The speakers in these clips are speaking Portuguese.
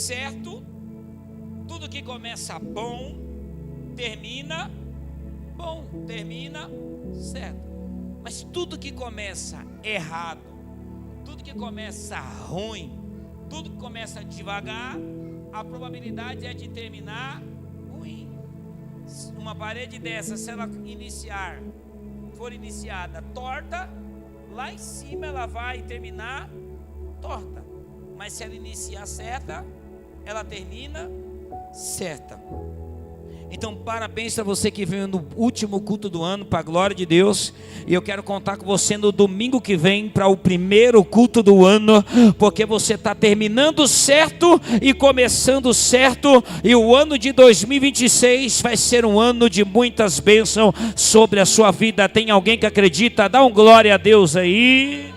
certo, tudo que começa bom, termina bom, termina certo. Mas tudo que começa errado, tudo que começa ruim, tudo que começa devagar, a probabilidade é de terminar ruim. Uma parede dessa, se ela for iniciada torta, lá em cima ela vai terminar torta. Mas se ela iniciar certa, ela termina certa. Então, parabéns para você que veio no último culto do ano, para a glória de Deus. E eu quero contar com você no domingo que vem, para o primeiro culto do ano, porque você está terminando certo e começando certo. E o ano de 2026 vai ser um ano de muitas bênçãos sobre a sua vida. Tem alguém que acredita? Dá um glória a Deus aí.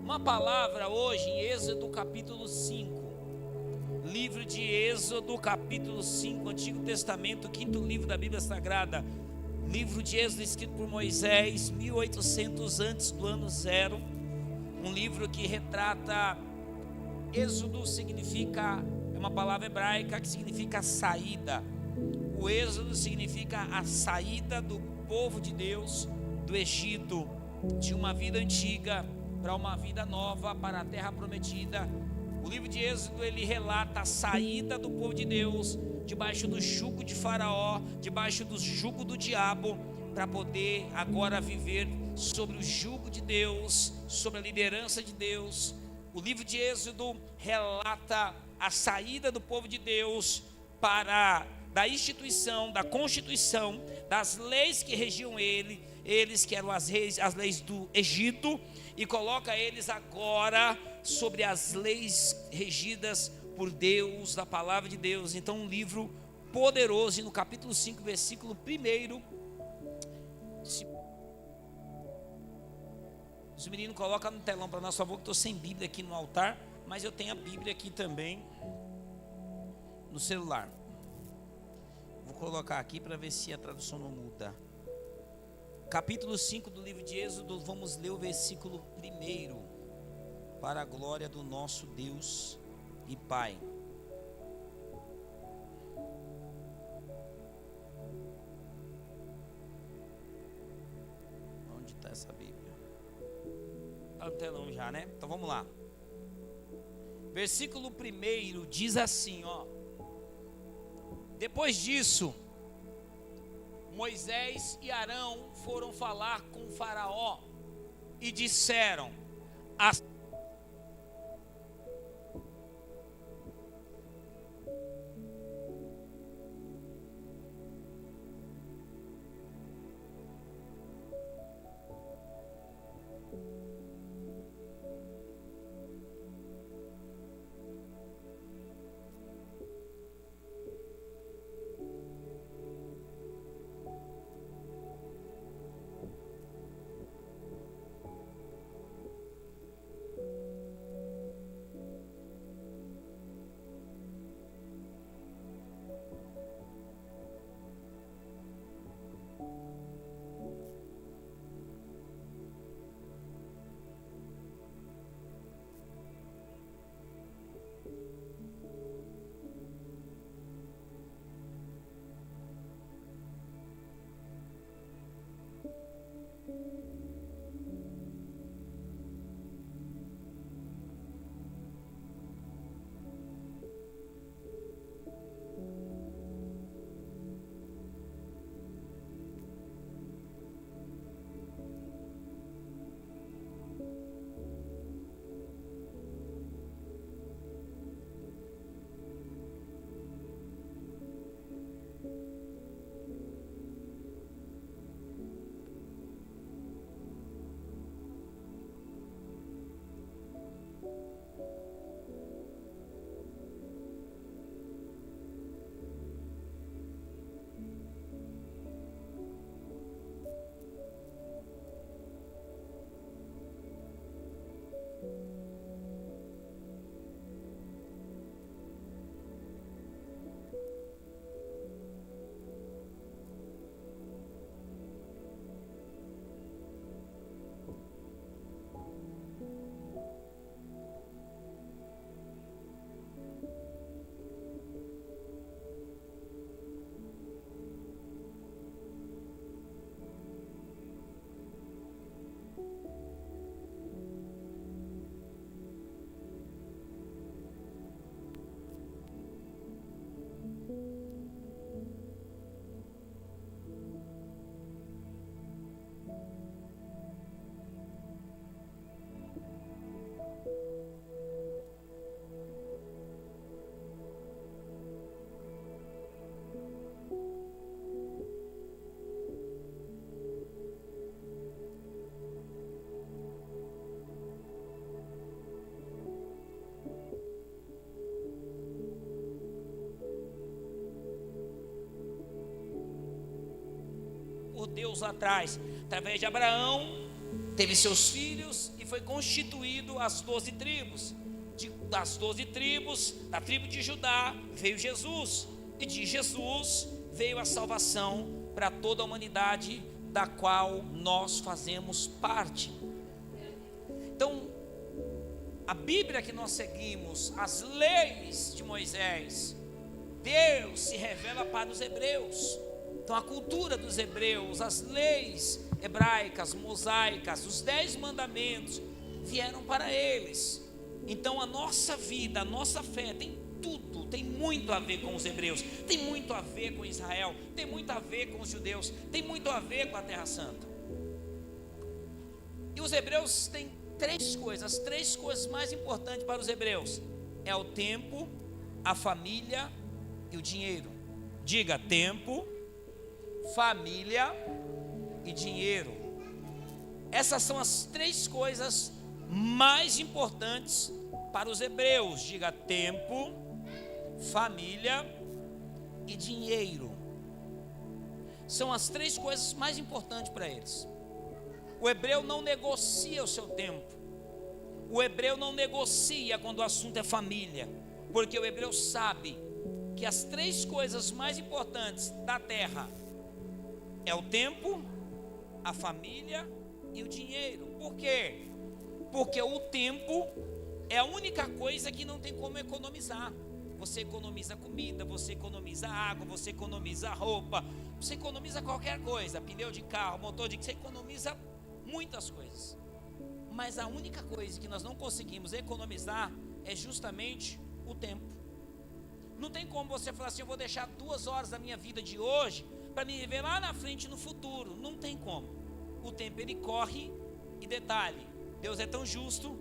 Uma palavra hoje em Êxodo capítulo 5. Livro de Êxodo, capítulo 5, Antigo Testamento, quinto livro da Bíblia Sagrada. Livro de Êxodo escrito por Moisés, 1800 antes do ano zero. Um livro que retrata, Êxodo significa, é uma palavra hebraica que significa saída. O Êxodo significa a saída do povo de Deus do Egito, de uma vida antiga para uma vida nova, para a terra prometida. O livro de Êxodo, ele relata a saída do povo de Deus, debaixo do jugo de Faraó, debaixo do jugo do diabo, para poder agora viver sobre o jugo de Deus, sobre a liderança de Deus. O livro de Êxodo relata a saída do povo de Deus da instituição, da constituição, das leis que regiam eles que eram as leis do Egito, e coloca eles agora sobre as leis regidas por Deus, da palavra de Deus. Então, um livro poderoso. E no capítulo 5, versículo 1, os meninos colocam no telão para nós, por favor, que estou sem Bíblia aqui no altar, mas eu tenho a Bíblia aqui também no celular. Vou colocar aqui para ver se a tradução não muda. Capítulo 5 do livro de Êxodo, vamos ler o versículo 1. Para a glória do nosso Deus e Pai. Onde está essa Bíblia? Está no telão já, né? Então vamos lá. Versículo 1 diz assim, ó. Depois disso, Moisés e Arão foram falar com Faraó e disseram: por Deus lá atrás. Através de Abraão, teve seus filhos e foi constituído as 12 tribos. Das 12 tribos, da tribo de Judá, veio Jesus. E de Jesus veio a salvação para toda a humanidade, da qual nós fazemos parte. Então, a Bíblia que nós seguimos, as leis de Moisés, Deus se revela para os hebreus. Então a cultura dos hebreus, as leis hebraicas, mosaicas, os 10 mandamentos vieram para eles. Então a nossa vida, a nossa fé tem tudo, tem muito a ver com os hebreus, tem muito a ver com Israel, tem muito a ver com os judeus, tem muito a ver com a Terra Santa. E os hebreus têm as 3 coisas mais importantes para os hebreus: é o tempo, a família e o dinheiro. Diga: tempo, família e dinheiro. Essas são as 3 coisas mais importantes para os hebreus. Diga: tempo, família e dinheiro. São as 3 coisas mais importantes para eles. O hebreu não negocia o seu tempo. O hebreu não negocia quando o assunto é família, porque o hebreu sabe que as 3 coisas mais importantes da terra é o tempo, a família e o dinheiro. Por quê? Porque o tempo é a única coisa que não tem como economizar. Você economiza comida, você economiza água, você economiza roupa, você economiza qualquer coisa, pneu de carro, motor de... Você economiza muitas coisas. Mas a única coisa que nós não conseguimos economizar é justamente o tempo. Não tem como você falar assim: eu vou deixar 2 horas da minha vida de hoje para me viver lá na frente no futuro. Não tem como. O tempo ele corre. E detalhe, Deus é tão justo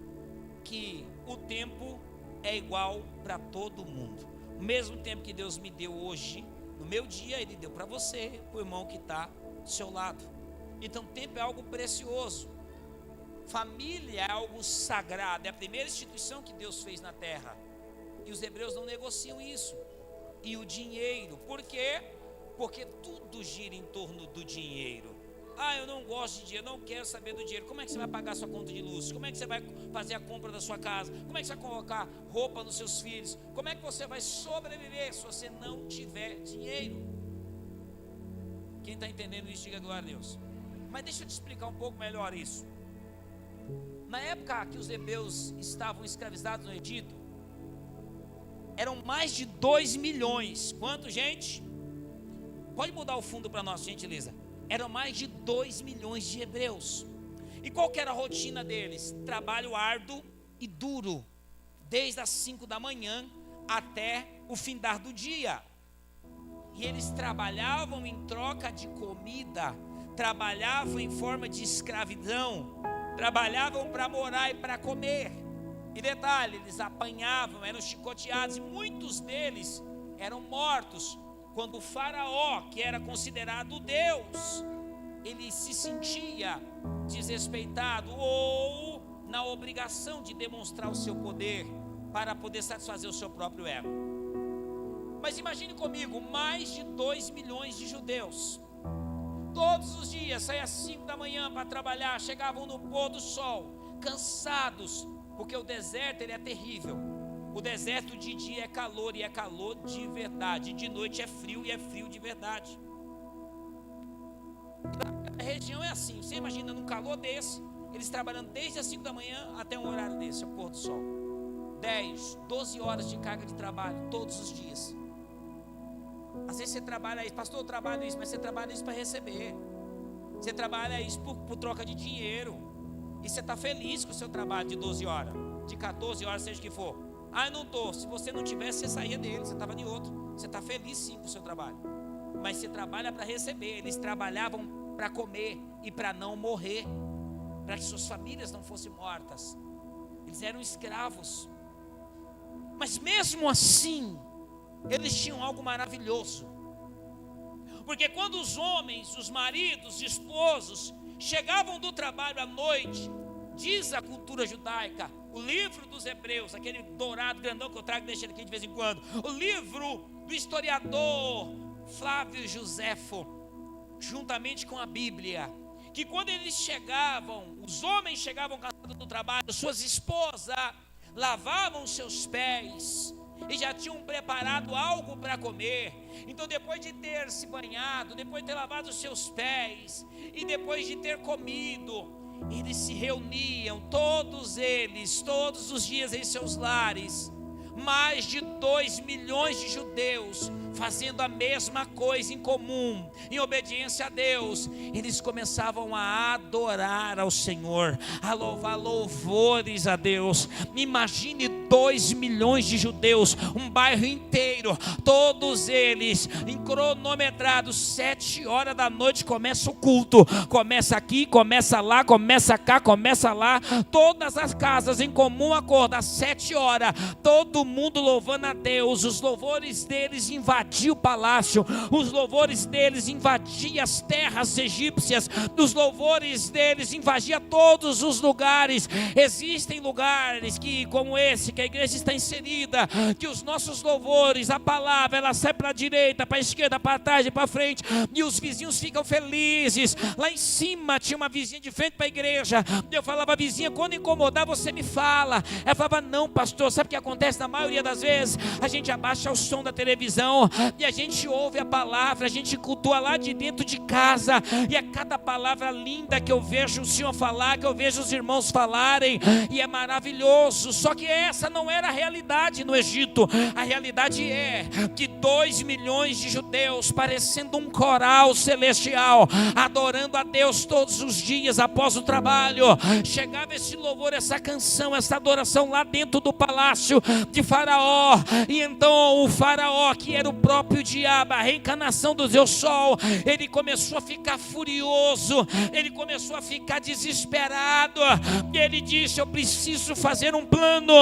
que o tempo é igual para todo mundo. O mesmo tempo que Deus me deu hoje, no meu dia, Ele deu para você, para o irmão que está do seu lado. Então tempo é algo precioso. Família é algo sagrado, é a primeira instituição que Deus fez na terra. E os hebreus não negociam isso. E o dinheiro, por quê? Porque tudo gira em torno do dinheiro. Ah, eu não gosto de dinheiro, não quero saber do dinheiro. Como é que você vai pagar sua conta de luz? Como é que você vai fazer a compra da sua casa? Como é que você vai colocar roupa nos seus filhos? Como é que você vai sobreviver se você não tiver dinheiro? Quem está entendendo isso, diga glória a Deus. Mas deixa eu te explicar um pouco melhor isso. Na época que os hebreus estavam escravizados no Egito, eram mais de 2 milhões. Quanto, gente? Pode mudar o fundo para nós, gentileza. Eram mais de 2 milhões de hebreus. E qual que era a rotina deles? Trabalho árduo e duro, desde as 5 da manhã até o findar do dia. E eles trabalhavam em troca de comida, trabalhavam em forma de escravidão, trabalhavam para morar e para comer. E detalhe, eles apanhavam, eram chicoteados, e muitos deles eram mortos. Quando o faraó, que era considerado Deus, ele se sentia desrespeitado ou na obrigação de demonstrar o seu poder para poder satisfazer o seu próprio ego. Mas imagine comigo, mais de 2 milhões de judeus, todos os dias saíam às 5 da manhã para trabalhar, chegavam no pôr do sol, cansados, porque o deserto ele é terrível. O deserto de dia é calor, e é calor de verdade. De noite é frio, e é frio de verdade. A região é assim. Você imagina num calor desse, eles trabalhando desde as 5 da manhã até um horário desse, o pôr do sol. 10, 12 horas de carga de trabalho todos os dias. Às vezes você trabalha isso, pastor, eu trabalho isso, mas você trabalha isso para receber. Você trabalha isso por troca de dinheiro. E você está feliz com o seu trabalho de 12 horas, de 14 horas, seja o que for. Ah, eu não estou. Se você não tivesse, você saía dele, você estava em outro. Você está feliz sim com o seu trabalho. Mas você trabalha para receber. Eles trabalhavam para comer e para não morrer, para que suas famílias não fossem mortas. Eles eram escravos. Mas mesmo assim, eles tinham algo maravilhoso. Porque quando os homens, os maridos, esposos, chegavam do trabalho à noite, diz a cultura judaica, o livro dos Hebreus, aquele dourado grandão que eu trago, deixa ele aqui de vez em quando, o livro do historiador Flávio Joséfo, juntamente com a Bíblia, que quando eles chegavam, os homens chegavam cansados do trabalho, suas esposas lavavam seus pés e já tinham preparado algo para comer. Então, depois de ter se banhado, depois de ter lavado os seus pés e depois de ter comido, eles se reuniam, todos eles, todos os dias em seus lares. Mais de 2 milhões de judeus fazendo a mesma coisa em comum, em obediência a Deus. Eles começavam a adorar ao Senhor, a louvar louvores a Deus. Imagine 2 milhões de judeus, um bairro inteiro, todos eles em cronometrados, 7 horas da noite começa o culto, começa aqui, começa lá, começa cá, começa lá, todas as casas em comum acordo, às 7 horas, todo mundo louvando a Deus. Os louvores deles invadiam o palácio, os louvores deles invadiam as terras egípcias, os louvores deles invadiam todos os lugares. Existem lugares que, como esse, que a igreja está inserida, que os nossos louvores, a palavra, ela sai para a direita, para a esquerda, para trás e para frente, e os vizinhos ficam felizes. Lá em cima tinha uma vizinha de frente para a igreja, eu falava: vizinha, quando incomodar você me fala. Ela falava: não, pastor, sabe o que acontece na maioria das vezes? A gente abaixa o som da televisão e a gente ouve a palavra, a gente cultua lá de dentro de casa, e é cada palavra linda que eu vejo o Senhor falar, que eu vejo os irmãos falarem, e é maravilhoso. Só que essa não era a realidade no Egito. A realidade é que 2 milhões de judeus, parecendo um coral celestial, adorando a Deus todos os dias após o trabalho, chegava esse louvor, essa canção, essa adoração lá dentro do palácio de Faraó. E então o Faraó, que era o próprio diabo, a reencarnação do Deus Sol, ele começou a ficar furioso, ele começou a ficar desesperado, e ele disse: eu preciso fazer um plano,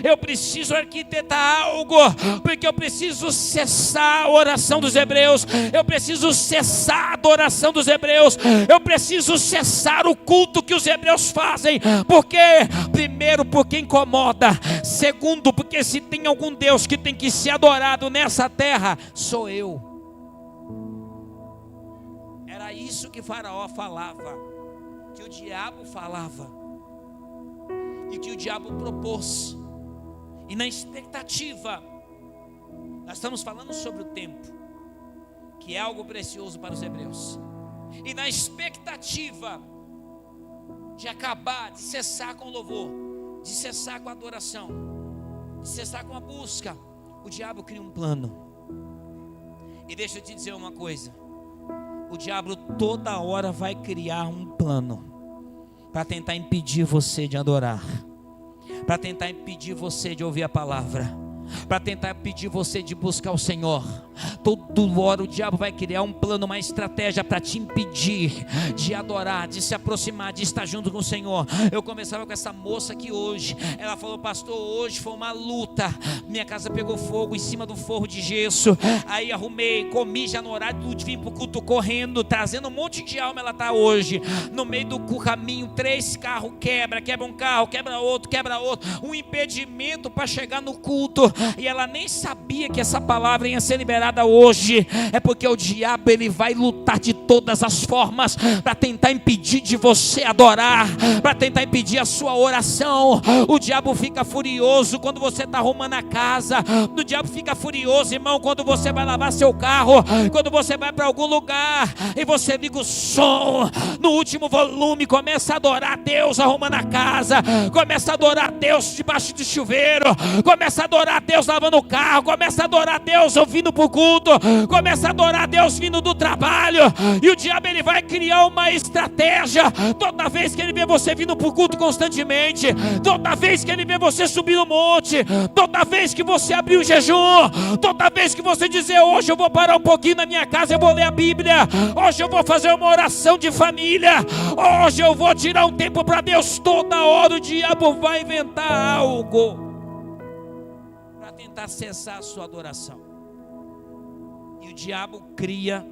eu preciso arquitetar algo, porque eu preciso cessar a oração dos hebreus, eu preciso cessar a adoração dos hebreus, eu preciso cessar o culto que os hebreus fazem. Porque, primeiro, porque incomoda; segundo, porque se tem algum Deus que tem que ser adorado nessa terra, sou eu. Era isso que Faraó falava, que o diabo falava, e que o diabo propôs. E na expectativa, nós estamos falando sobre o tempo, que é algo precioso para os hebreus, e na expectativa de acabar, de cessar com o louvor, de cessar com a adoração, de cessar com a busca, o diabo cria um plano. E deixa eu te dizer uma coisa: o diabo toda hora vai criar um plano para tentar impedir você de adorar, para tentar impedir você de ouvir a palavra, para tentar impedir você de buscar o Senhor. Toda hora o diabo vai criar um plano, uma estratégia para te impedir de adorar, de se aproximar, de estar junto com o Senhor. Eu conversava com essa moça aqui hoje, ela falou: pastor, hoje foi uma luta, minha casa pegou fogo em cima do forro de gesso, aí arrumei, comi já no horário de vir para o culto correndo, trazendo um monte de alma. Ela está hoje no meio do caminho, 3 carros quebra um carro, quebra outro, um impedimento para chegar no culto, e ela nem sabia que essa palavra ia ser liberada hoje. É porque o diabo, ele vai lutar de todas as formas para tentar impedir de você adorar, para tentar impedir a sua oração. O diabo fica furioso quando você está arrumando a casa, o diabo fica furioso, irmão, quando você vai lavar seu carro, quando você vai para algum lugar e você liga o som no último volume, começa a adorar a Deus arrumando a casa, começa a adorar a Deus debaixo do chuveiro, começa a adorar a Deus lavando o carro, começa a adorar a Deus ouvindo para o culto, começa a adorar a Deus vindo do trabalho. E o diabo, ele vai criar uma estratégia. Toda vez que ele vê você vindo para o culto constantemente, toda vez que ele vê você subir no monte, toda vez que você abrir o jejum, toda vez que você dizer: hoje eu vou parar um pouquinho na minha casa, eu vou ler a Bíblia, hoje eu vou fazer uma oração de família, hoje eu vou tirar um tempo para Deus, toda hora o diabo vai inventar algo para tentar cessar a sua adoração. E o diabo cria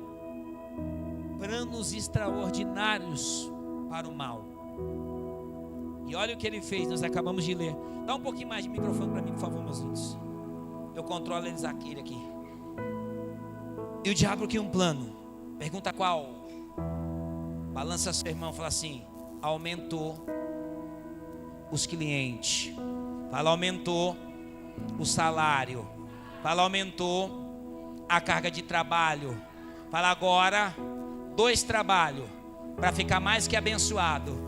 planos extraordinários para o mal. E olha o que ele fez, nós acabamos de ler. Dá um pouquinho mais de microfone para mim, por favor, meus filhos. Eu controlo eles aqui. E o diabo cria um plano. Pergunta qual? Balança seu irmão e fala assim: aumentou os clientes. Fala, aumentou o salário. Fala, aumentou a carga de trabalho. Fala, agora 2 trabalhos para ficar mais que abençoado.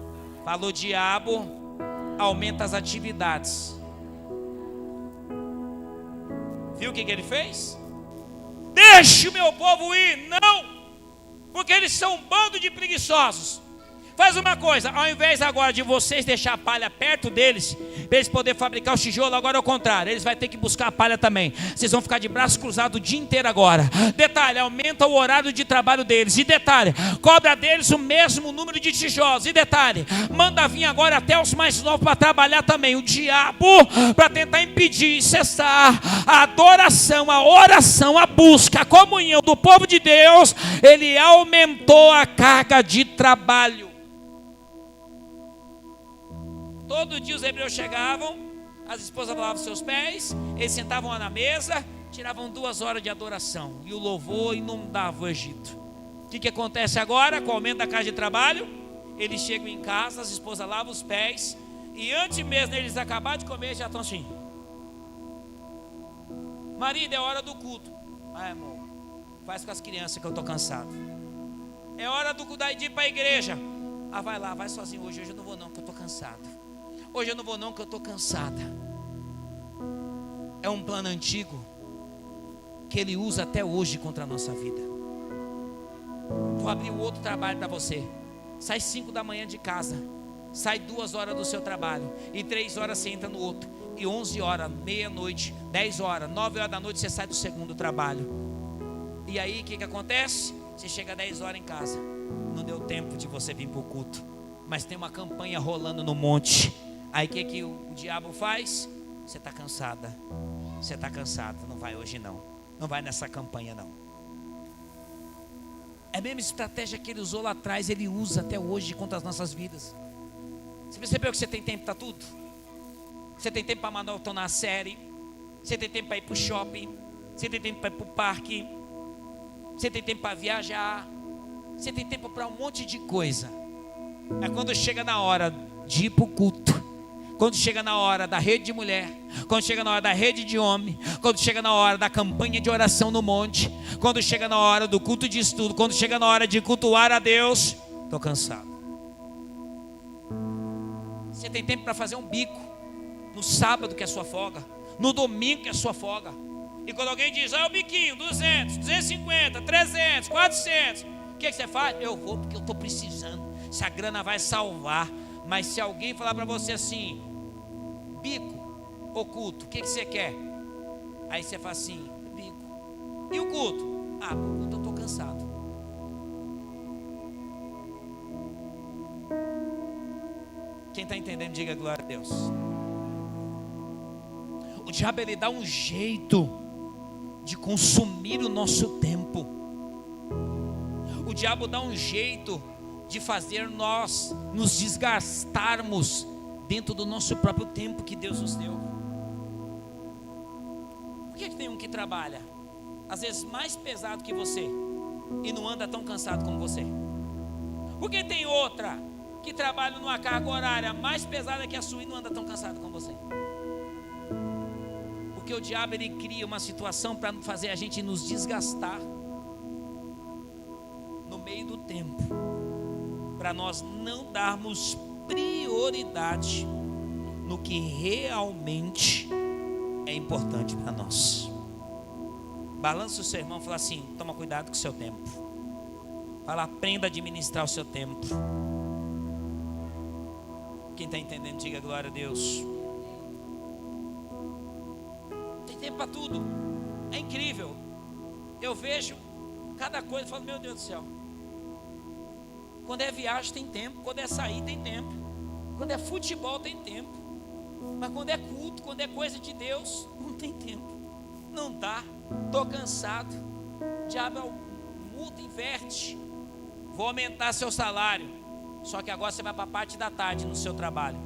Fala, o diabo aumenta as atividades. Viu o que ele fez? Deixe o meu povo ir. Não, porque eles são um bando de preguiçosos. Faz uma coisa, ao invés agora de vocês deixar a palha perto deles, para eles poderem fabricar o tijolo, agora é o contrário, eles vão ter que buscar a palha também. Vocês vão ficar de braços cruzados o dia inteiro agora. Detalhe, aumenta o horário de trabalho deles. E detalhe, cobra deles o mesmo número de tijolos. E detalhe, manda vir agora até os mais novos para trabalhar também. O diabo, para tentar impedir e cessar a adoração, a oração, a busca, a comunhão do povo de Deus, ele aumentou a carga de trabalho. Todo dia os hebreus chegavam, as esposas lavavam seus pés, eles sentavam lá na mesa, tiravam 2 horas de adoração, e o louvor inundava o Egito. O que acontece agora? Com o aumento da carga de trabalho, eles chegam em casa, as esposas lavam os pés, e antes mesmo deles acabarem de comer, já estão assim: marido, é hora do culto. Ai, amor, faz com as crianças que eu estou cansado. É hora de ir para a igreja. Ah, vai lá, vai sozinho hoje eu não vou não, que eu estou cansado. Hoje eu não vou não, que eu estou cansada. É um plano antigo que ele usa até hoje contra a nossa vida. Vou abrir o outro trabalho para você. Sai 5 da manhã de casa, sai 2 horas do seu trabalho, e 3 horas você entra no outro, e 11 horas, meia-noite, 10 horas, 9 horas da noite você sai do segundo trabalho. E aí o que acontece? Você chega 10 horas em casa, não deu tempo de você vir para o culto, mas tem uma campanha rolando no monte. Aí o que o diabo faz? Você está cansada, você está cansado, não vai hoje não, não vai nessa campanha não. É a mesma estratégia que ele usou lá atrás, ele usa até hoje contra as nossas vidas. Você percebeu que você tem tempo para tudo? Você tem tempo para maratonar a série, você tem tempo para ir para o shopping, você tem tempo para ir para o parque, você tem tempo para viajar, você tem tempo para um monte de coisa. É quando chega na hora de ir para o culto, quando chega na hora da rede de mulher, quando chega na hora da rede de homem, quando chega na hora da campanha de oração no monte, quando chega na hora do culto de estudo, quando chega na hora de cultuar a Deus, estou cansado. Você tem tempo para fazer um bico no sábado, que é sua folga, no domingo, que é sua folga. E quando alguém diz: o biquinho, 200, 250, 300, 400, o que você faz? Eu vou porque eu estou precisando, se a grana vai salvar. Mas se alguém falar para você assim: bico ou culto, o que você quer? Aí você fala assim: bico. E o culto? Ah, o culto eu estou cansado. Quem está entendendo, diga glória a Deus. O diabo, ele dá um jeito de consumir o nosso tempo. O diabo dá um jeito de fazer nós nos desgastarmos dentro do nosso próprio tempo que Deus nos deu. Por que tem um que trabalha às vezes mais pesado que você e não anda tão cansado como você? Por que tem outra que trabalha numa carga horária mais pesada que a sua e não anda tão cansado como você? Porque o diabo, ele cria uma situação para fazer a gente nos desgastar no meio do tempo, para nós não darmos prioridade no que realmente é importante para nós. Balança o seu irmão e fala assim: toma cuidado com o seu tempo. Fala, aprenda a administrar o seu tempo. Quem está entendendo, diga glória a Deus. Tem tempo para tudo. É incrível. Eu vejo cada coisa e falo: meu Deus do céu. Quando é viagem tem tempo, quando é sair tem tempo, quando é futebol tem tempo, mas quando é culto, quando é coisa de Deus, não tem tempo, não dá, estou cansado. O diabo muda, inverte. Vou aumentar seu salário, só que agora você vai para a parte da tarde no seu trabalho.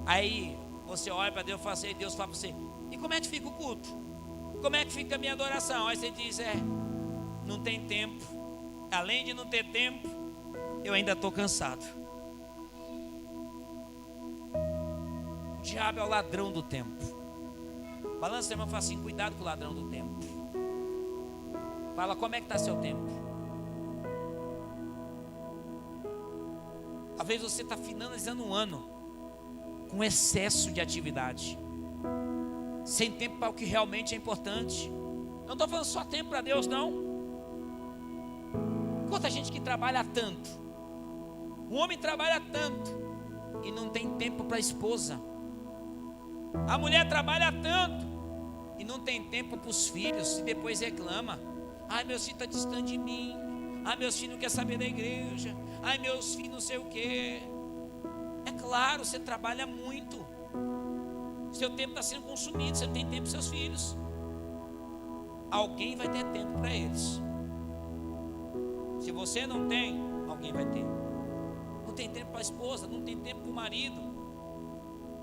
Aí você olha para Deus e fala assim, Deus fala para você: e como é que fica o culto? Como é que fica a minha adoração? Aí você diz: não tem tempo. Além de não ter tempo, eu ainda estou cansado. O diabo é o ladrão do tempo. Balança, irmão, fala assim: cuidado com o ladrão do tempo. Fala, como é que está seu tempo? Às vezes você está finalizando um ano com excesso de atividade, sem tempo para o que realmente é importante. Não estou falando só tempo para Deus, não. Quanta gente que trabalha tanto. O homem trabalha tanto e não tem tempo para a esposa. A mulher trabalha tanto e não tem tempo para os filhos, e depois reclama: ai, meus filhos estão distante de mim. Ai, meus filhos não querem saber da igreja. Ai, meus filhos não sei o quê. É claro, você trabalha muito. Seu tempo está sendo consumido. Você não tem tempo para seus filhos. Alguém vai ter tempo para eles. Se você não tem, alguém vai ter. Não tem tempo para a esposa, não tem tempo para o marido.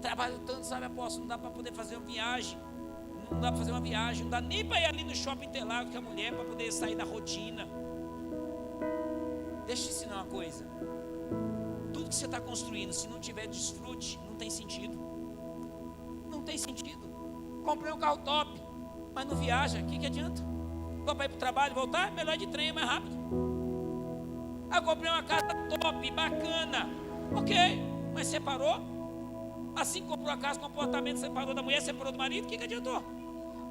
Trabalho tanto, sabe, apóstolo, não dá para poder fazer uma viagem. Não dá para fazer uma viagem, não dá nem para ir ali no shopping Interlagos com a mulher, para poder sair da rotina. Deixa eu te ensinar uma coisa. Tudo que você está construindo, se não tiver desfrute, não tem sentido. Não tem sentido. Comprei um carro top, mas não viaja, o que adianta? Vou para ir para o trabalho e voltar? Melhor de trem, é mais rápido. Ah, comprei uma casa top, bacana. Ok, mas separou? Assim que comprou a casa, comportamento, separou da mulher, separou do marido, o que adiantou?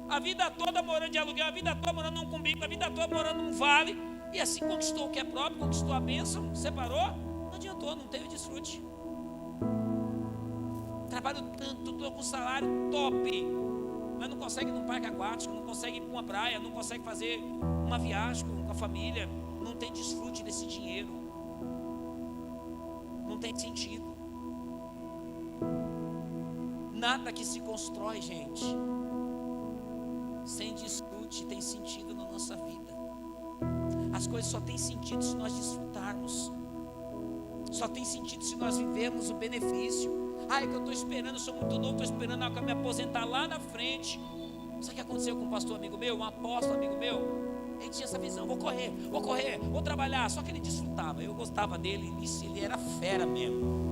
A vida toda morando de aluguel, a vida toda morando num cumbico, a vida toda morando num vale, e assim conquistou o que é próprio, conquistou a bênção, separou, não adiantou, não teve desfrute. Trabalho tanto, estou com salário top, mas não consegue ir num parque aquático, não consegue ir para uma praia, não consegue fazer uma viagem com a família, não tem desfrute desse dinheiro, não tem sentido. Nada que se constrói, gente, sem desfrute tem sentido na nossa vida. As coisas só têm sentido se nós desfrutarmos. Só tem sentido se nós vivermos o benefício. Ah, é que eu estou esperando, eu sou muito novo, estou esperando a me aposentar lá na frente. Sabe o que aconteceu com um pastor amigo meu, um apóstolo amigo meu? Ele tinha essa visão: vou correr, vou trabalhar. Só que ele desfrutava, eu gostava dele, ele era fera mesmo.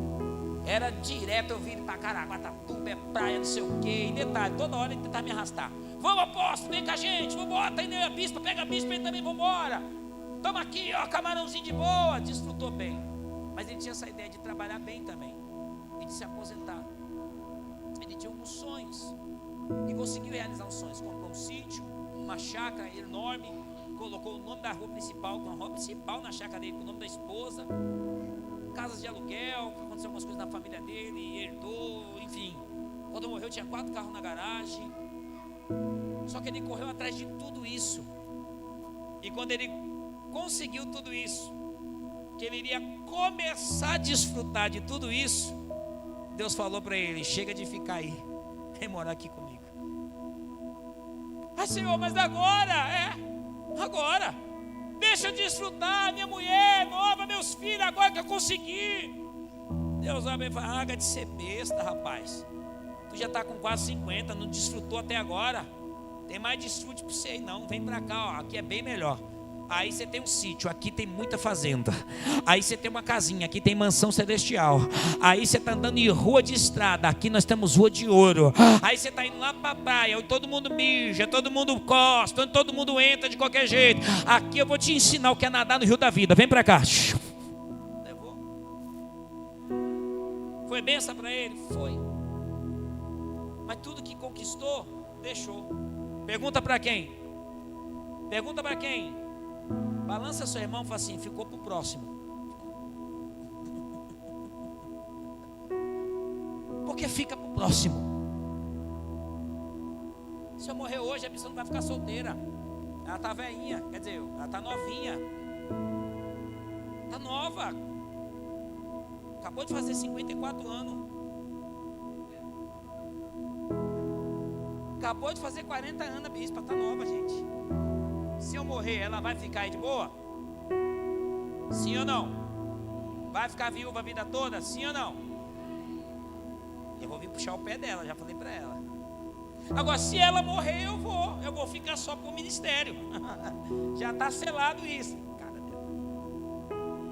Era direto, eu vi ele para Caraguatatuba, é praia, não sei o quê. E detalhe, toda hora ele tentava me arrastar. Vamos, apóstolo, vem com a gente, vamos embora, tá indo a bispa, pega a bispa aí também, vamos embora. Toma aqui, ó, camarãozinho de boa. Desfrutou bem, mas ele tinha essa ideia de trabalhar bem também e de se aposentar. Ele tinha alguns sonhos e conseguiu realizar os sonhos. Comprou um sítio, uma chácara enorme, colocou o nome da rua principal, com a rua principal na chácara dele, com o nome da esposa. Casas de aluguel, aconteceu algumas coisas na família dele, herdou, enfim. Quando morreu tinha 4 carros na garagem. Só que ele correu atrás de tudo isso. E quando ele conseguiu tudo isso, que ele iria começar a desfrutar de tudo isso, Deus falou para ele: chega de ficar aí, vem morar aqui comigo. Ah, Senhor, mas agora? Agora. Deixa eu desfrutar, minha mulher nova, meus filhos, agora que eu consegui. Deus vai falar: haga de ser besta, rapaz. Tu já está com quase 50, não desfrutou até agora. Tem mais desfrute para você aí não. Vem para cá, ó, aqui é bem melhor. Aí você tem um sítio, aqui tem muita fazenda. Aí você tem uma casinha, aqui tem mansão celestial. Aí você está andando em rua de estrada, aqui nós temos rua de ouro. Aí você está indo lá para a praia, onde todo mundo mija, todo mundo costa, onde todo mundo entra de qualquer jeito. Aqui eu vou te ensinar o que é nadar no rio da vida. Vem para cá. Levou. Foi benção para ele? Foi. Mas tudo que conquistou, deixou. Pergunta para quem? Pergunta para quem? Balança seu irmão e fala assim: ficou para o próximo. Porque fica para o próximo. Se eu morrer hoje, a pessoa não vai ficar solteira. Ela está velhinha, quer dizer, ela está novinha. Está nova. Acabou de fazer 54 anos. Acabou de fazer 40 anos a bispa, está nova, gente. Se eu morrer, ela vai ficar aí de boa? Sim ou não? Vai ficar viúva a vida toda? Sim ou não? Eu vou vir puxar o pé dela, já falei para ela. Agora, se ela morrer, eu vou ficar só com o ministério. Já está selado isso. Cara,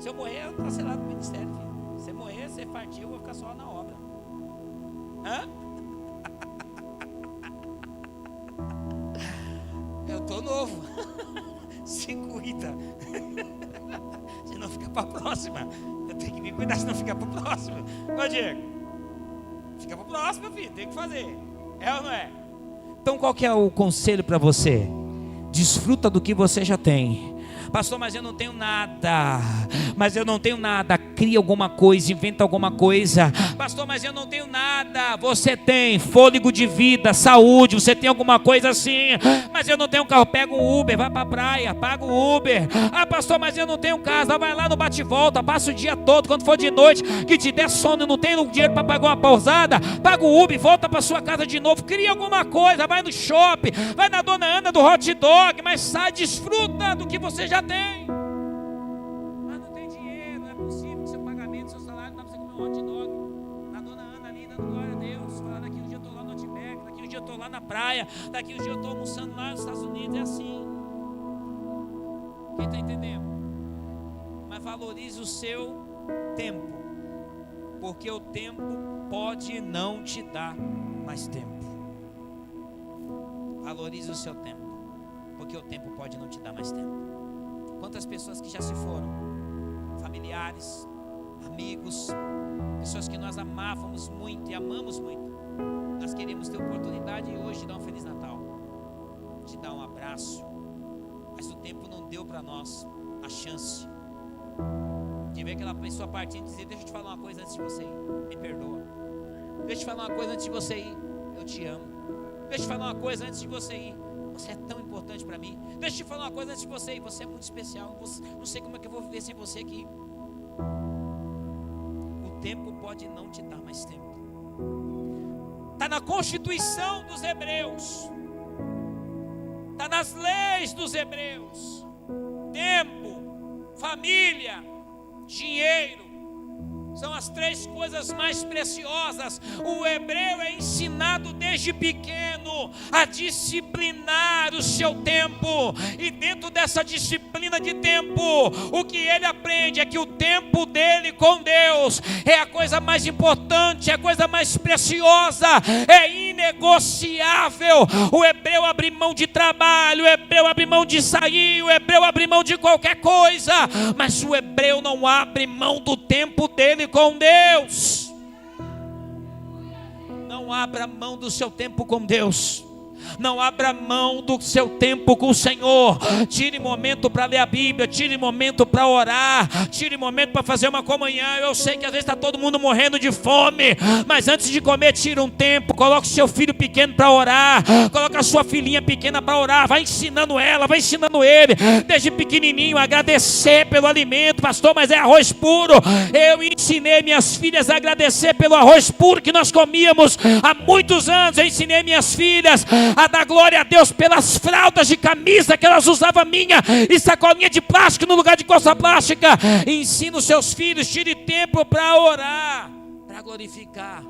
Se eu morrer, eu estou selado no ministério, filho. Se você morrer, você partiu, eu vou ficar só na obra. Hã? Eu estou novo. Se cuida. Senão fica para a próxima. Eu tenho que me cuidar, senão fica para a próxima. Ô Diego, fica para a próxima, filho. Tem que fazer. É ou não é? Então qual que é o conselho para você? Desfruta do que você já tem. Pastor, mas eu não tenho nada. Mas eu não tenho nada. Cria alguma coisa, inventa alguma coisa. Pastor, mas eu não tenho nada. Você tem fôlego de vida, saúde. Você tem alguma coisa assim. Mas eu não tenho carro. Pega um Uber, vai para a praia, paga o Uber. Ah, pastor, mas eu não tenho casa. Vai lá no bate-volta, passa o dia todo. Quando for de noite, que te der sono, não tem dinheiro para pagar uma pousada, paga o Uber, volta para sua casa de novo. Cria alguma coisa, vai no shopping, vai na Dona Ana do hot dog. Mas sai, desfruta do que você já tem. Mas não tem dinheiro, não é possível que seu pagamento, seu salário não dá para você comer um hot dog na Dona Ana ali, dando glória a Deus. Falar, daqui um dia eu estou lá no Outback, daqui um dia eu estou lá na praia, daqui um dia eu estou almoçando lá nos Estados Unidos. É assim. Quem está entendendo? Mas valorize o seu tempo, porque o tempo pode não te dar mais tempo. Valorize o seu tempo, porque o tempo pode não te dar mais tempo. Quantas pessoas que já se foram, familiares, amigos, pessoas que nós amávamos muito e amamos muito. Nós queríamos ter oportunidade hoje de dar um Feliz Natal, de dar um abraço, mas o tempo não deu para nós a chance de ver aquela pessoa partindo e dizer: deixa eu te falar uma coisa antes de você ir, me perdoa. Deixa eu te falar uma coisa antes de você ir, eu te amo. Deixa eu te falar uma coisa antes de você ir, você é tão importante para mim. Deixa eu te falar uma coisa antes de você ir, você é muito especial. Não sei como é que eu vou viver sem você aqui. O tempo pode não te dar mais tempo. Está na Constituição dos Hebreus, está nas leis dos Hebreus. Tempo, família, dinheiro são as três coisas mais preciosas. O hebreu é ensinado desde pequeno a disciplinar o seu tempo. E dentro dessa disciplina de tempo, o que ele aprende é que o tempo dele com Deus é a coisa mais importante, é a coisa mais preciosa, é inegociável. O hebreu abre mão de trabalho, o hebreu abre mão de sair, o hebreu abre mão de qualquer coisa, mas o hebreu não abre mão do tempo dele com Deus. Não abra mão do seu tempo com Deus. Não abra mão do seu tempo com o Senhor. Tire momento para ler a Bíblia, tire momento para orar, tire momento para fazer uma comunhão. Eu sei que às vezes está todo mundo morrendo de fome, mas antes de comer, tira um tempo. Coloque seu filho pequeno para orar, coloque a sua filhinha pequena para orar. Vai ensinando ela, vai ensinando ele desde pequenininho a agradecer pelo alimento. Pastor, mas é arroz puro. Eu ensinei minhas filhas a agradecer pelo arroz puro que nós comíamos há muitos anos. Eu ensinei minhas filhas a dar glória a Deus pelas fraldas de camisa que elas usavam minha e sacolinha de plástico no lugar de calça plástica. Ensina os seus filhos, tire tempo para orar, para glorificar.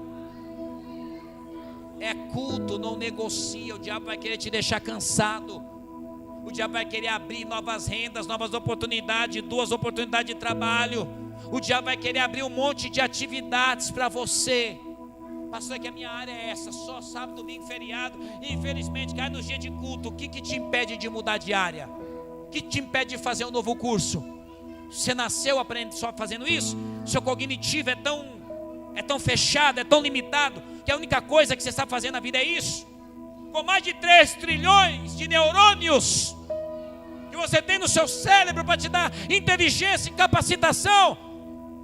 É culto, não negocia. O diabo vai querer te deixar cansado. O diabo vai querer abrir novas rendas, novas oportunidades, 2 oportunidades de trabalho. O diabo vai querer abrir um monte de atividades para você. Pastor, é que a minha área é essa, só sábado, domingo, feriado, e infelizmente cai nos dias de culto. O que te impede de mudar de área? O que te impede de fazer um novo curso? Você nasceu aprendendo só fazendo isso? Seu cognitivo é tão fechado, é tão limitado, que a única coisa que você sabe fazer na vida é isso? Com mais de 3 trilhões de neurônios que você tem no seu cérebro para te dar inteligência e capacitação,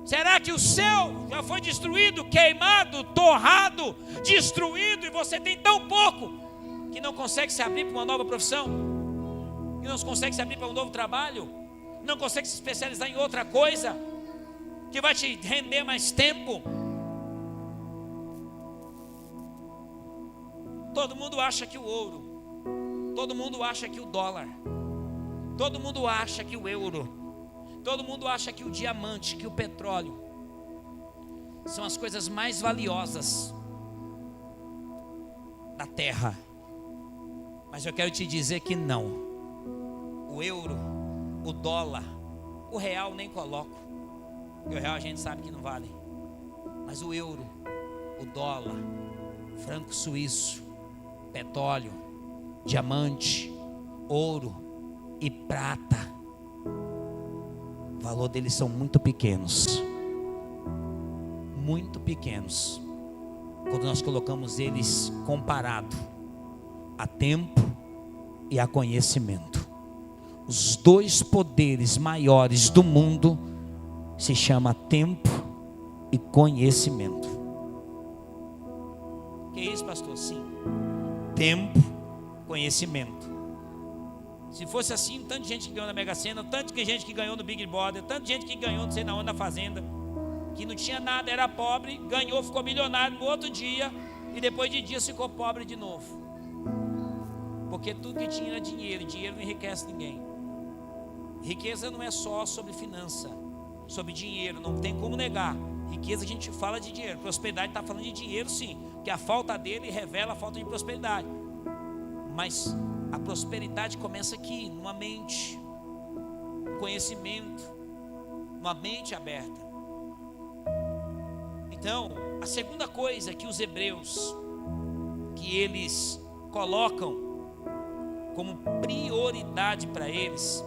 será que o seu já foi destruído, queimado, torrado, destruído, e você tem tão pouco que não consegue se abrir para uma nova profissão, que não consegue se abrir para um novo trabalho, não consegue se especializar em outra coisa que vai te render mais tempo? Todo mundo acha que o ouro, todo mundo acha que o dólar, todo mundo acha que o euro, todo mundo acha que o diamante, que o petróleo são as coisas mais valiosas da terra. Mas eu quero te dizer que não. O euro, o dólar, o real nem coloco. Porque o real a gente sabe que não vale. Mas o euro, o dólar, franco suíço, petróleo, diamante, ouro e prata, o valor deles são muito pequenos. Muito pequenos. Quando nós colocamos eles comparado a tempo e a conhecimento. Os dois poderes maiores do mundo se chama tempo e conhecimento. Que isso, pastor? Sim. Tempo, conhecimento. Se fosse assim, tanta gente que ganhou na Mega Sena, tanta gente que ganhou no Big Brother, tanta gente que ganhou não sei na onde, na Fazenda, que não tinha nada, era pobre, ganhou, ficou milionário no outro dia, e depois de dias ficou pobre de novo. Porque tudo que tinha era dinheiro, e dinheiro não enriquece ninguém. Riqueza não é só sobre finança, sobre dinheiro, não tem como negar. Riqueza a gente fala de dinheiro, prosperidade está falando de dinheiro sim, porque a falta dele revela a falta de prosperidade. Mas a prosperidade começa aqui, numa mente, conhecimento, numa mente aberta. Então, a segunda coisa que os hebreus, que eles colocam como prioridade para eles,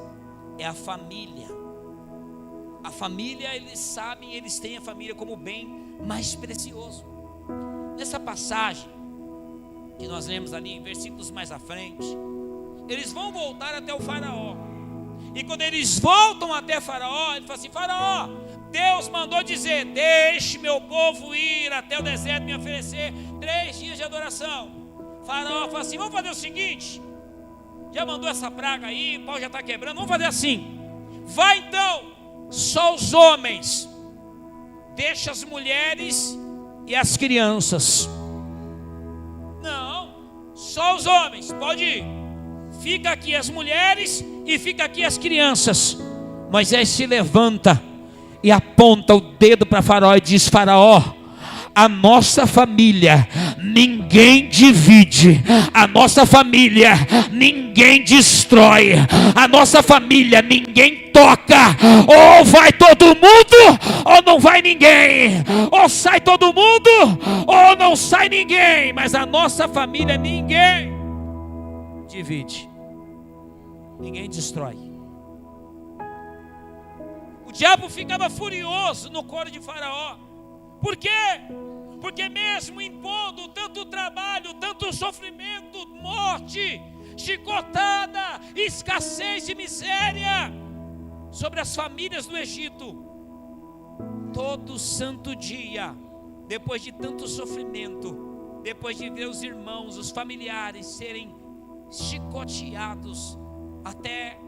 é a família. A família, eles sabem, eles têm a família como o bem mais precioso. Nessa passagem, que nós lemos ali em versículos mais à frente, eles vão voltar até o faraó. E quando eles voltam até faraó, ele fala assim: faraó, Deus mandou dizer: deixe meu povo ir até o deserto me oferecer 3 dias de adoração. Faraó fala assim: vamos fazer o seguinte, já mandou essa praga aí, o pau já está quebrando, vamos fazer assim, vai então, só os homens, deixa as mulheres e as crianças. Não, só os homens, pode ir, fica aqui as mulheres e fica aqui as crianças. Moisés se levanta e aponta o dedo para Faraó e diz: faraó, a nossa família ninguém divide, a nossa família ninguém destrói, a nossa família ninguém toca. Ou vai todo mundo ou não vai ninguém, ou sai todo mundo ou não sai ninguém, mas a nossa família ninguém divide, ninguém destrói. O diabo ficava furioso no coro de Faraó. Por quê? Porque mesmo impondo tanto trabalho, tanto sofrimento, morte, chicotada, escassez e miséria sobre as famílias do Egito, todo santo dia, depois de tanto sofrimento, depois de ver os irmãos, os familiares serem chicoteados até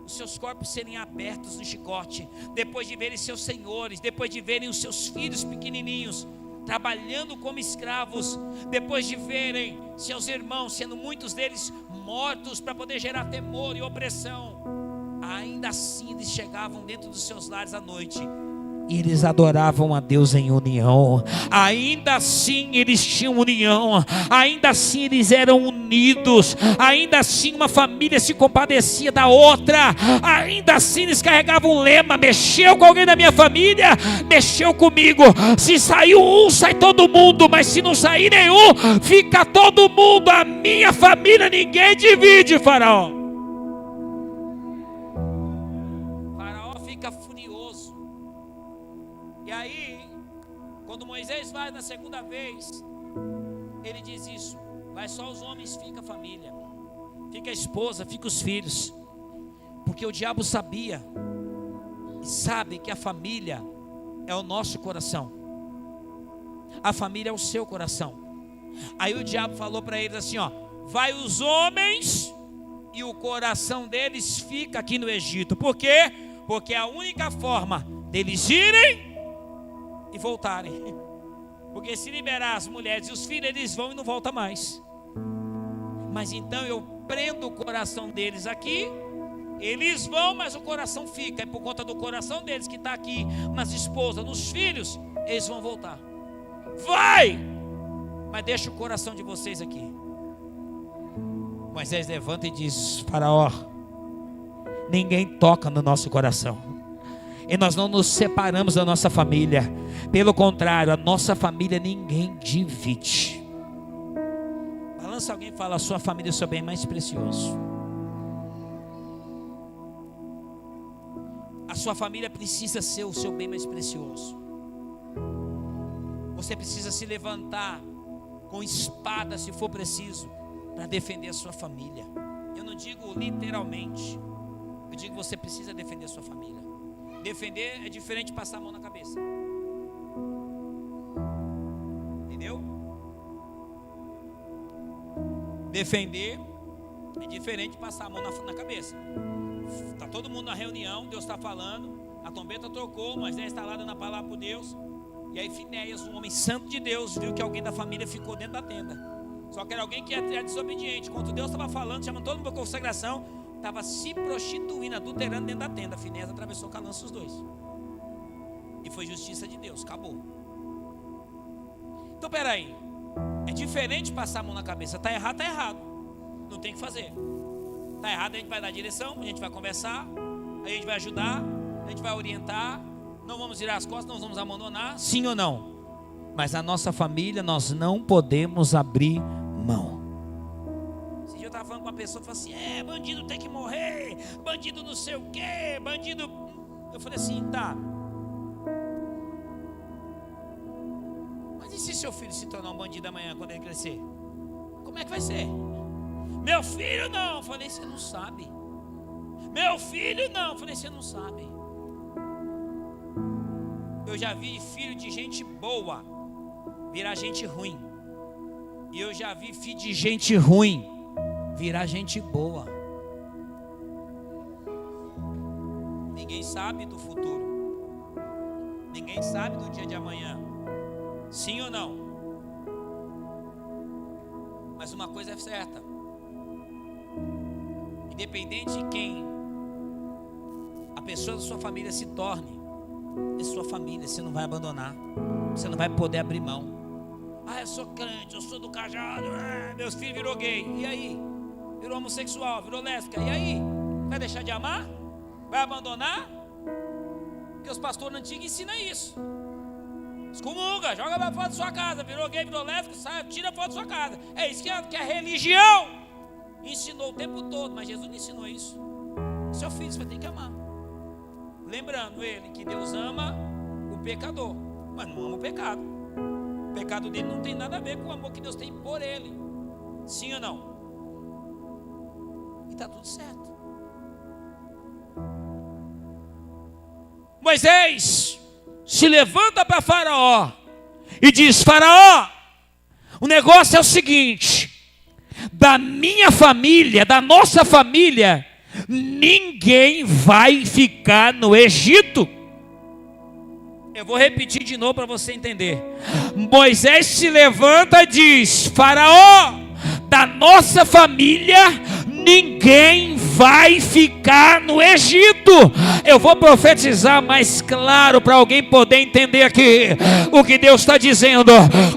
os seus corpos serem abertos no chicote, depois de verem seus senhores, depois de verem os seus filhos pequenininhos trabalhando como escravos, depois de verem seus irmãos, sendo muitos deles mortos para poder gerar temor e opressão, ainda assim eles chegavam dentro dos seus lares à noite e eles adoravam a Deus em união. Ainda assim eles tinham união, ainda assim eles eram unidos, ainda assim uma família se compadecia da outra, ainda assim eles carregavam um lema: mexeu com alguém da minha família, mexeu comigo. Se saiu um, sai todo mundo, mas se não sair nenhum, fica todo mundo. A minha família ninguém divide, faraó. Faraó fica furioso. E aí, quando Moisés vai na segunda vez, ele diz isso: vai só os homens, fica a família, fica a esposa, fica os filhos. Porque o diabo sabia e sabe que a família é o nosso coração, a família é o seu coração. Aí o diabo falou para eles assim: ó, vai os homens e o coração deles fica aqui no Egito. Por quê? Porque é a única forma deles irem e voltarem. Porque se liberar as mulheres e os filhos, eles vão e não voltam mais. Mas então eu prendo o coração deles aqui, eles vão, mas o coração fica. É por conta do coração deles que está aqui, nas esposas, nos filhos, eles vão voltar. Vai! Mas deixa o coração de vocês aqui. Moisés levanta e diz: faraó, ninguém toca no nosso coração. E nós não nos separamos da nossa família. Pelo contrário, a nossa família ninguém divide. Balança alguém e fala: a sua família é o seu bem mais precioso. A sua família precisa ser o seu bem mais precioso. Você precisa se levantar com espada, se for preciso, para defender a sua família. Eu não digo literalmente, eu digo que você precisa defender a sua família. Defender é diferente de passar a mão na cabeça. Entendeu? Defender é diferente de passar a mão na cabeça. Está todo mundo na reunião, Deus está falando, a trombeta tocou, Moisés está lá dando a palavra por Deus. E aí Finéias, um homem santo de Deus, viu que alguém da família ficou dentro da tenda. Só que era alguém que era desobediente. Enquanto Deus estava falando, chamando todo mundo para consagração, estava se prostituindo, adulterando dentro da tenda. Finéias atravessou com a lança os dois. E foi justiça de Deus, acabou. Então peraí, é diferente passar a mão na cabeça. Está errado, está errado. Não tem o que fazer. Está errado, a gente vai dar direção, a gente vai conversar, a gente vai ajudar, a gente vai orientar. Não vamos virar as costas, não vamos abandonar, sim ou não? Mas a nossa família nós não podemos abrir mão. Esse dia eu estava falando com uma pessoa que falou assim: bandido tem que morrer, bandido não sei o quê, bandido. Eu falei assim: tá. Mas e se seu filho se tornar um bandido amanhã, quando ele crescer? Como é que vai ser? Meu filho não. Eu falei: você não sabe. Meu filho não. Eu falei: você não sabe. Eu já vi filho de gente boa virar gente ruim. E eu já vi filho de gente ruim virar gente boa. Ninguém sabe do futuro. Ninguém sabe do dia de amanhã. Sim ou não? Mas uma coisa é certa. Independente de quem a pessoa da sua família se torne, é sua família, você não vai abandonar. Você não vai poder abrir mão. Eu sou crente, eu sou do cajado, meus filhos virou gay. E aí? Virou homossexual, virou lésbica. E aí? Vai deixar de amar? Vai abandonar? Porque os pastores antigos ensinam isso. Excomunga, joga pra fora da sua casa. Virou gay, virou lésbica, sai, tira fora da sua casa. É isso que a religião ensinou o tempo todo. Mas Jesus não ensinou isso. Seu filho você vai ter que amar. Lembrando ele que Deus ama o pecador, mas não ama o pecado. O pecado dele não tem nada a ver com o amor que Deus tem por ele. Sim ou não? E está tudo certo. Moisés se levanta para Faraó e diz: Faraó, o negócio é o seguinte: da minha família, da nossa família, ninguém vai ficar no Egito. Eu vou repetir de novo para você entender. Moisés se levanta e diz: Faraó, da nossa família, ninguém vai ficar no Egito. Eu vou profetizar mais claro para alguém poder entender aqui. O que Deus está dizendo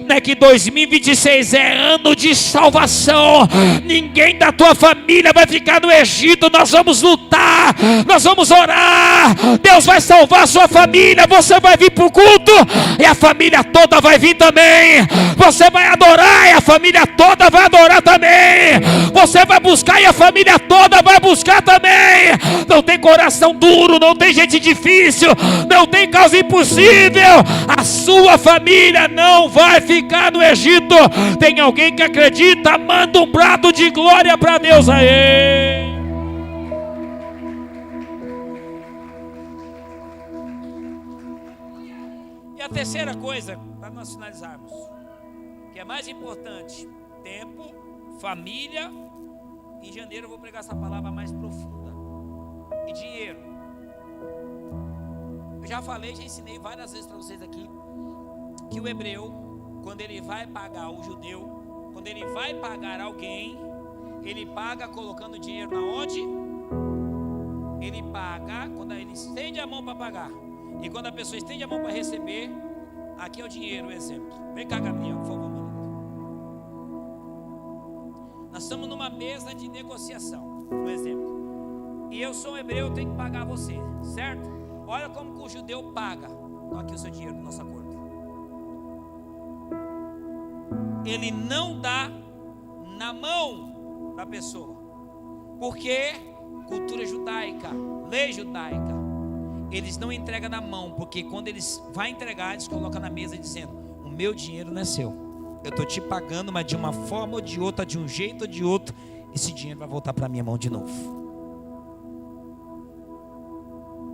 não é que 2026 é ano de salvação. Ninguém da tua família vai ficar no Egito. Nós vamos lutar, nós vamos orar. Deus vai salvar a sua família. Você vai vir para o culto e a família toda vai vir também. Você vai adorar e a família toda vai adorar também. Você vai buscar e a família toda vai buscar também. Não tem coração duro, não tem gente difícil, não tem causa impossível. A sua família não vai ficar no Egito. Tem alguém que acredita? Manda um brado de glória para Deus aí. E a terceira coisa, para nós finalizarmos, que é mais importante: tempo, família. Em janeiro eu vou pregar essa palavra mais profunda. E dinheiro. Eu já falei, já ensinei várias vezes para vocês aqui, que o hebreu, quando ele vai pagar o judeu, quando ele vai pagar alguém, ele paga colocando dinheiro na onde? Ele paga quando ele estende a mão para pagar. E quando a pessoa estende a mão para receber, aqui é o dinheiro, o exemplo. Vem cá, Gabriel, por favor. Nós estamos numa mesa de negociação, um exemplo. E eu sou um hebreu, eu tenho que pagar você, certo? Olha como que o judeu paga. Então aqui o seu dinheiro no nosso acordo. Ele não dá na mão da pessoa. Porque cultura judaica, lei judaica, eles não entregam na mão, porque quando eles vão entregar, eles colocam na mesa dizendo: o meu dinheiro não é seu, eu estou te pagando, mas de uma forma ou de outra, de um jeito ou de outro, esse dinheiro vai voltar para a minha mão de novo.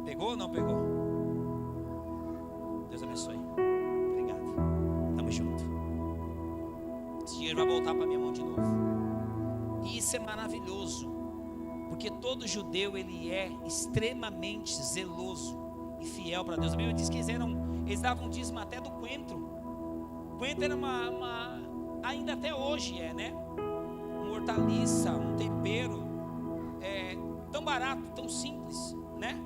Pegou ou não pegou? Deus abençoe. Obrigado. Tamo junto. Esse dinheiro vai voltar para a minha mão de novo. E isso é maravilhoso, porque todo judeu, ele é extremamente zeloso e fiel para Deus. A Bíblia diz que eles davam dízimo até do coentro. O coentro era ainda até hoje né? Uma hortaliça, um tempero, tão barato, tão simples, né?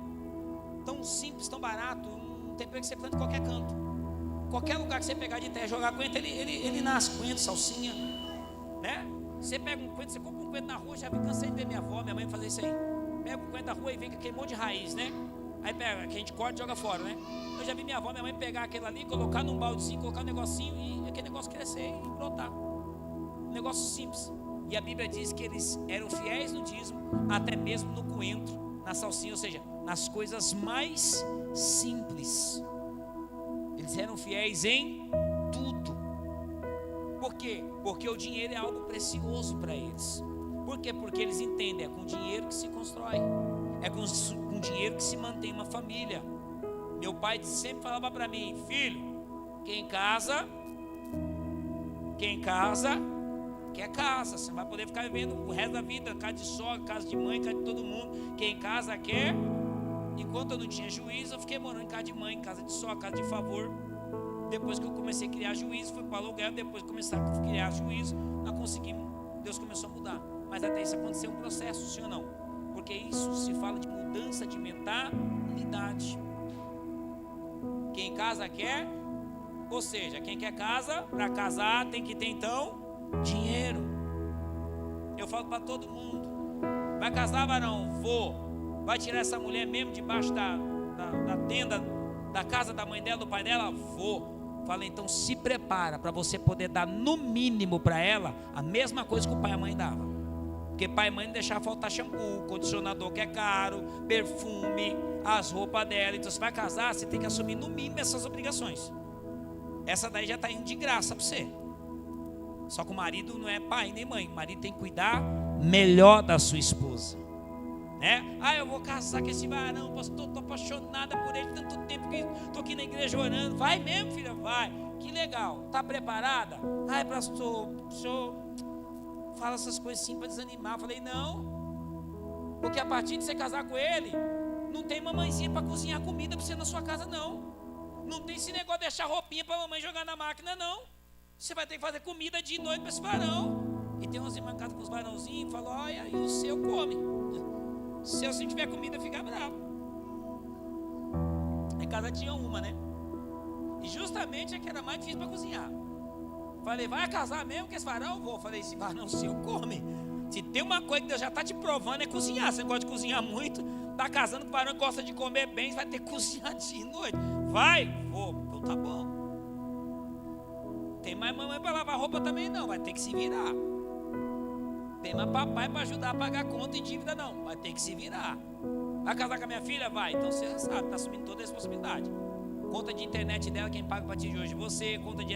Tão simples, tão barato, um tempero que você planta em qualquer canto. Qualquer lugar que você pegar de terra, jogar coentro, ele nasce, coentro, salsinha, né? Você pega um coentro, você compra um coentro na rua, já cansei de ver minha avó, minha mãe fazer isso aí. Pega um coentro na rua e vem com aquele monte de raiz, né? Aí pega, que a gente corta e joga fora, né? Eu já vi minha avó, minha mãe pegar aquele ali, colocar num baldezinho, colocar um negocinho e aquele negócio crescer e brotar. Um negócio simples. E a Bíblia diz que eles eram fiéis no dízimo, até mesmo no coentro, na salsinha, ou seja, nas coisas mais simples. Eles eram fiéis em tudo. Por quê? Porque o dinheiro é algo precioso para eles. Por quê? Porque eles entendem, é com dinheiro que se constrói, é com dinheiro que se mantém uma família. Meu pai sempre falava para mim: filho, quem casa quer casa. Você vai poder ficar vivendo o resto da vida, casa de sogra, casa de mãe, casa de todo mundo. Quem casa quer. Enquanto eu não tinha juízo, eu fiquei morando em casa de mãe, casa de sogra, casa de favor. Depois que eu comecei a criar juízo, fui para o aluguel. Depois de começar a criar juízo, nós conseguimos, Deus começou a mudar. Mas até isso aconteceu um processo, sim ou não? Porque isso se fala de mudança de mentalidade. Quem casa quer, ou seja, quem quer casa, para casar tem que ter então dinheiro. Eu falo para todo mundo: vai casar, varão? Vou. Vai tirar essa mulher mesmo debaixo da tenda, da casa da mãe dela, do pai dela? Vou. Falei, então se prepara para você poder dar no mínimo para ela a mesma coisa que o pai e a mãe davam. Porque pai e mãe não deixavam faltar shampoo, condicionador que é caro, perfume, as roupas dela. Então você vai casar, você tem que assumir no mínimo essas obrigações. Essa daí já está indo de graça para você. Só que o marido não é pai nem mãe. O marido tem que cuidar melhor da sua esposa, né? Eu vou casar com esse varão, pastor, estou apaixonada por ele tanto tempo que estou aqui na igreja orando. Vai mesmo, filha, vai. Que legal. Está preparada? Pastor, o senhor fala essas coisas assim para desanimar. Eu falei, não. Porque a partir de você casar com ele, não tem mamãezinha para cozinhar comida para você na sua casa, não. Não tem esse negócio de deixar roupinha para a mamãe jogar na máquina, não. Você vai ter que fazer comida de noite para esse varão. E tem umas irmãs com os varãozinhos e falam, olha, e o seu come. Se eu tiver comida, fica bravo. Em casa tinha uma, né? E justamente é que era mais difícil para cozinhar. Falei, vai casar mesmo com esse varão? Eu vou. Falei, esse varão seu come. Se tem uma coisa que Deus já está te provando, é cozinhar. Você gosta de cozinhar muito, está casando com o varão que gosta de comer bem, você vai ter que cozinhar dia e noite. Vai? Vou. Então tá bom. Tem mais mamãe para lavar roupa também não, vai ter que se virar. Tem mais papai para ajudar a pagar conta e dívida não, vai ter que se virar. Vai casar com a minha filha? Vai. Então você já sabe, está assumindo toda a responsabilidade. Conta de internet dela, quem paga a partir de hoje? Você. Conta de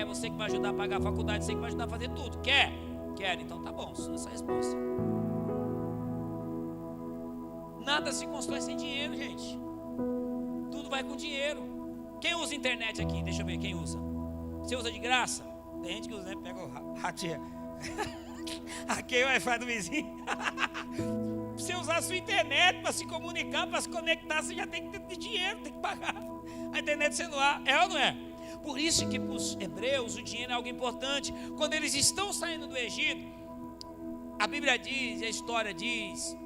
você que vai ajudar a pagar a faculdade, você que vai ajudar a fazer tudo. Quer? Quero. Então tá bom, essa é a resposta. Nada se constrói sem dinheiro, gente. Tudo vai com dinheiro. Quem usa internet aqui? Deixa eu ver, quem usa? Você usa de graça? Tem gente que usa, né? Pega o ratinho. Aqui é o Wi-Fi do vizinho. Pra você usar a sua internet para se comunicar, para se conectar, você já tem que ter dinheiro, tem que pagar a internet celular, é ou não é? Por isso que para os hebreus o dinheiro é algo importante. Quando eles estão saindo do Egito, a Bíblia diz, a história diz,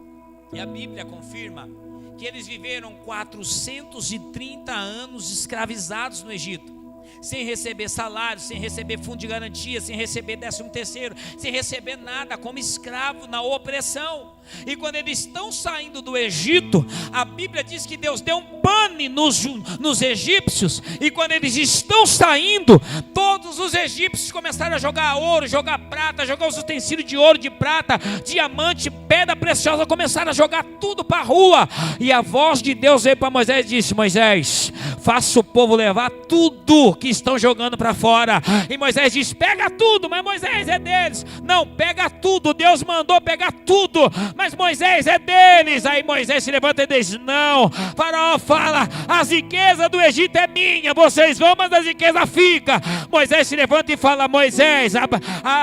e a Bíblia confirma, que eles viveram 430 anos escravizados no Egito. sem receber salário, sem receber fundo de garantia, sem receber 13º, sem receber nada, como escravo na opressão. E quando eles estão saindo do Egito, a Bíblia diz que Deus deu um pane nos egípcios, e quando eles estão saindo, todos os egípcios começaram a jogar ouro, jogar prata, jogar os utensílios de ouro, de prata, diamante, pedra preciosa, começaram a jogar tudo para a rua. E a voz de Deus veio para Moisés e disse: Moisés, faça o povo levar tudo que estão jogando para fora. E Moisés disse: pega tudo. Mas Moisés, é deles. Não, pega tudo. Deus mandou pegar tudo, mas Moisés, é deles. Aí Moisés se levanta e diz: não. Faraó fala: as riquezas do Egito é minha, vocês vão, mas as riquezas ficam. Moisés se levanta e fala: Moisés,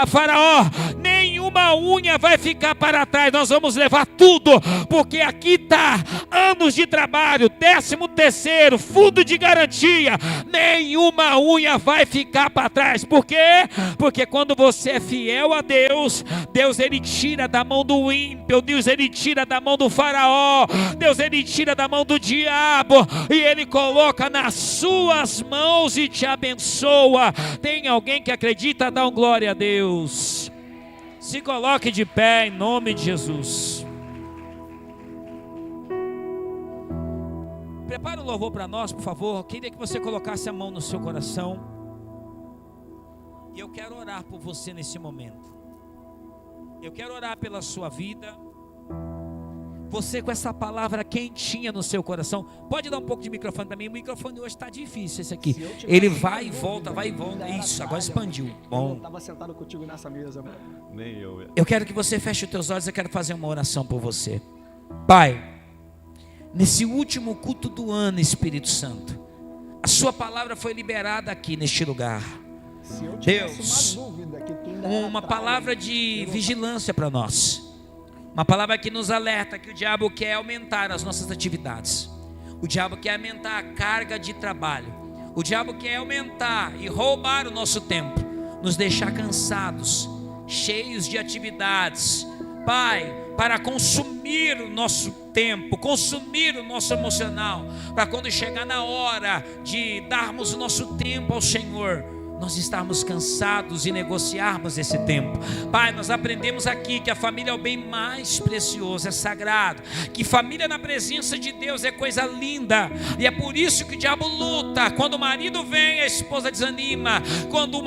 Faraó, nenhuma unha vai ficar para trás, nós vamos levar tudo, porque aqui está anos de trabalho, 13º, fundo de garantia, nenhuma unha vai ficar para trás. Por quê? Porque quando você é fiel a Deus, Deus ele tira da mão do ímpio, Deus ele tira da mão do faraó, Deus ele tira da mão do diabo, e ele coloca nas suas mãos e te abençoa. Tem alguém que acredita? Dá um glória a Deus. Se coloque de pé em nome de Jesus. Prepara o louvor para nós, por favor. Eu queria que você colocasse a mão no seu coração. E eu quero orar por você nesse momento. Eu quero orar pela sua vida. Você com essa palavra quentinha no seu coração. Pode dar um pouco de microfone para mim. O microfone hoje está difícil, esse aqui. Ele vai e volta, vai e volta. Isso, agora expandiu. Bom. Eu estava sentado contigo nessa mesa. Nem eu. Eu quero que você feche os teus olhos. Eu quero fazer uma oração por você. Pai, nesse último culto do ano, Espírito Santo, a sua palavra foi liberada aqui neste lugar. Deus, uma palavra de vigilância para nós. Uma palavra que nos alerta que o diabo quer aumentar as nossas atividades. O diabo quer aumentar a carga de trabalho. O diabo quer aumentar e roubar o nosso tempo, nos deixar cansados, cheios de atividades. Pai, para consumir o nosso tempo, consumir o nosso emocional, para quando chegar na hora de darmos o nosso tempo ao Senhor, nós estarmos cansados e negociarmos esse tempo. Pai, nós aprendemos aqui que a família é o bem mais precioso, é sagrado, que família na presença de Deus é coisa linda, e é por isso que o diabo luta. Quando o marido vem, a esposa desanima. Quando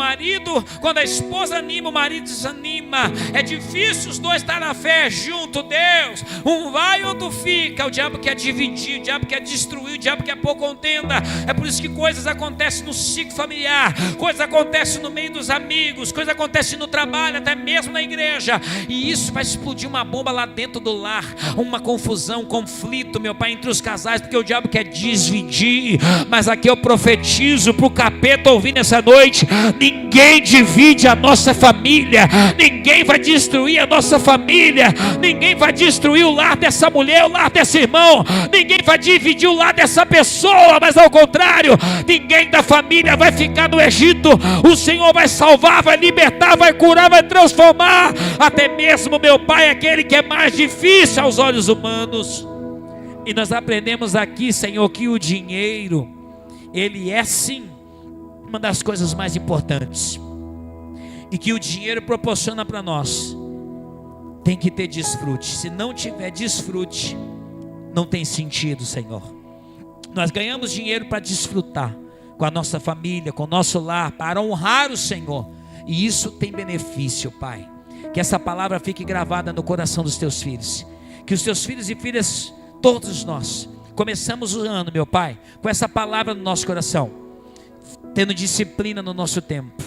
a esposa anima, o marido desanima. É difícil os dois estar na fé junto. Deus, um vai e outro fica. O diabo quer dividir, o diabo quer destruir, o diabo quer pôr contenda. É por isso que coisas acontecem no ciclo familiar, coisas acontecem no meio dos amigos, coisas acontecem no trabalho, até mesmo na igreja, e isso vai explodir uma bomba lá dentro do lar, uma confusão, um conflito, meu Pai, entre os casais, porque o diabo quer dividir. Mas aqui eu profetizo para o capeta ouvir nessa noite: ninguém divide a nossa família, ninguém vai destruir a nossa família, ninguém vai destruir o lar dessa mulher, o lar desse irmão, ninguém vai dividir o lar dessa pessoa, mas ao contrário, ninguém da família vai ficar no Egito. O Senhor vai salvar, vai libertar, vai curar, vai transformar. Até mesmo, meu Pai, aquele que é mais difícil aos olhos humanos. E nós aprendemos aqui, Senhor, que o dinheiro, ele é sim uma das coisas mais importantes, e que o dinheiro proporciona para nós tem que ter desfrute. Se não tiver desfrute, não tem sentido, Senhor. Nós ganhamos dinheiro para desfrutar com a nossa família, com o nosso lar, para honrar o Senhor, e isso tem benefício, Pai. Que essa palavra fique gravada no coração dos teus filhos, que os teus filhos e filhas, todos nós, começamos o ano, meu Pai, com essa palavra no nosso coração, tendo disciplina no nosso tempo,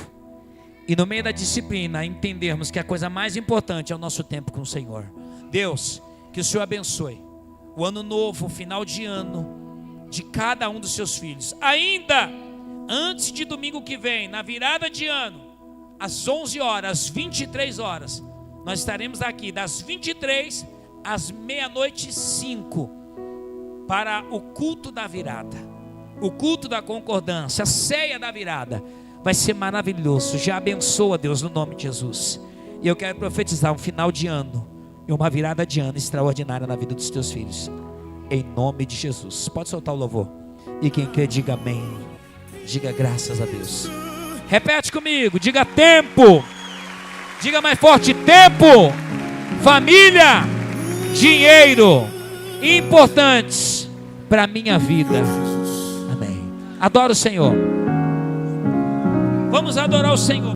e no meio da disciplina entendermos que a coisa mais importante é o nosso tempo com o Senhor. Deus, que o Senhor abençoe o ano novo, o final de ano de cada um dos seus filhos. Ainda antes de domingo que vem, na virada de ano, às 11 horas, às 23 horas, nós estaremos aqui das 23 às meia-noite e 5 para o culto da virada, o culto da concordância, a ceia da virada. Vai ser maravilhoso. Já abençoa, Deus, no nome de Jesus. E eu quero profetizar um final de ano e uma virada de ano extraordinária na vida dos teus filhos, em nome de Jesus. Pode soltar o louvor. E quem quer diga amém. Diga graças a Deus. Repete comigo, diga tempo. Diga mais forte, tempo, família, dinheiro, importantes para a minha vida. Amém. Adora o Senhor. Vamos adorar o Senhor.